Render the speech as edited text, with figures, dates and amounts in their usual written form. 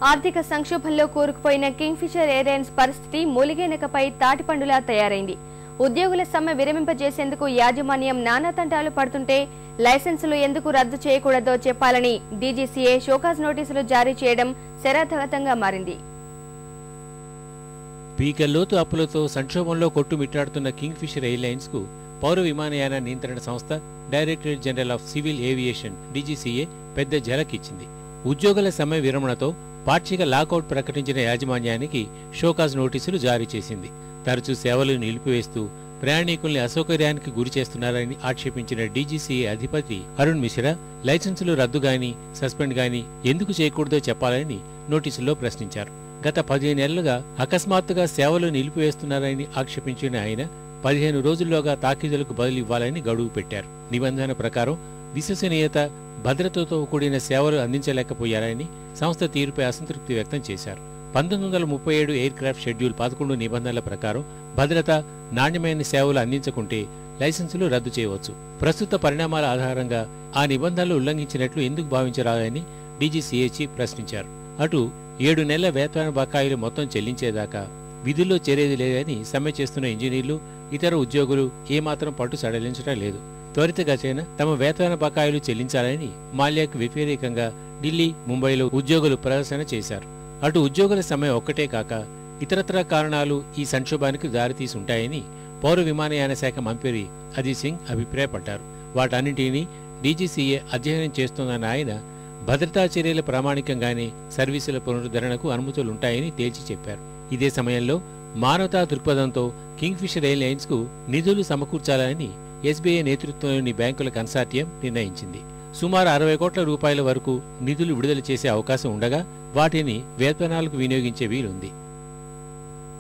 ఆర్థిక సంక్షోభంలో కూరుకుపోయిన కింగ్ఫిషర్ ఎయిర్లైన్స్ పరిస్థితి మూలిగేనకపై తాటిపండులా తయారైంది. ఉద్యోగుల సమ్మె విరమింపజేసేందుకు యాజమాన్యం నానాతంటాలు పడుతుంటే లైసెన్సులు ఎందుకు రద్దు చేయకూడదో చెప్పాలని డీజీసీఏ షోకాజ్ నోటీసులు జారీ చేయడం శరాఘాతంగా మారింది. పీకల్లోతు అప్పులతో సంక్షోభంలో కొట్టుమిట్టాడుతున్న కింగ్ఫిషర్ ఎయిర్లైన్స్ కు పౌర విమానయాన నియంత్రణ సంస్థ directorate general of civil aviation DGCA పెద్ద ఝలక్ ఇచ్చింది. ఉద్యోగుల సమ్మె విరమణతో పాక్షిక లాకౌట్ ప్రకటించిన యాజమాన్యానికి షోకాజ్ నోటీసులు జారీ చేసింది. తరచూ సేవలు నిలిపివేస్తూ ప్రయాణికుల్ని అసౌకర్యానికి గురి చేస్తున్నారని ఆక్షేపించిన డీజీసీఏ అధిపతి అరుణ్ మిశ్రా లైసెన్సులు రద్దుగాని సస్పెండ్ గాని ఎందుకు చేయకూడదో చెప్పాలని నోటీసుల్లో ప్రశ్నించారు. గత 15 నెలలుగా అకస్మాత్తుగా సేవలు నిలిపివేస్తున్నారని ఆక్షేపించిన ఆయన 15 రోజుల్లోగా తాకీదులకు బదులు ఇవ్వాలని గడువు పెట్టారు. నిబంధన ప్రకారం విశ్వసనీయత, భద్రతతో కూడిన సేవలు అందించలేకపోయారని సంస్థ తీరుపై అసంతృప్తి వ్యక్తం చేశారు. 1937 ఎయిర్ క్రాఫ్ట్ షెడ్యూల్ 11 నిబంధనల ప్రకారం భద్రత, నాణ్యమైన సేవలు అందించకుంటే లైసెన్సులు రద్దు చేయవచ్చు. ప్రస్తుత పరిణామాల ఆధారంగా ఆ నిబంధనలు ఉల్లంఘించినట్లు ఎందుకు భావించరాదని డీజీసీఏ చీఫ్ ప్రశ్నించారు. అటు 7 నెలల వేతన బకాయిలు మొత్తం చెల్లించేదాకా విధుల్లో చేరేది లేదని సమ్మె చేస్తున్న ఇంజనీర్లు, ఇతర ఉద్యోగులు ఏమాత్రం పట్టు సడలించడం లేదు. త్వరితగతిన తమ వేతన బకాయిలు చెల్లించాలని మాల్యాకు వ్యతిరేకంగా ఢిల్లీ, ముంబైలో ఉద్యోగులు ప్రదర్శన చేశారు. అటు ఉద్యోగుల సమ్మె ఒక్కటే కాక ఇతరత్ర కారణాలు ఈ సంక్షోభానికి దారితీసుంటాయని పౌర విమానయాన శాఖ మంత్రి అజిత్ సింగ్ అభిప్రాయపడ్డారు. వాటన్నింటినీ డీజీసీఏ అధ్యయనం చేస్తోందన్న ఆయన భద్రతా చర్యల ప్రామాణికంగానే సర్వీసుల పునరుద్ధరణకు అనుమతులుంటాయని తేల్చి చెప్పారు. ఇదే సమయంలో మానవతా దృక్పథంతో కింగ్ఫిషర్ ఎయిర్లైన్స్ కు నిధులు సమకూర్చాలని ఎస్బీఐ నేతృత్వంలోని బ్యాంకుల కన్సార్టియం నిర్ణయించింది. సుమారు 60 కోట్ల రూపాయల వరకు నిధులు విడుదల చేసే అవకాశం ఉండగా వాటిని వేతనాలకు వినియోగించే వీలుంది.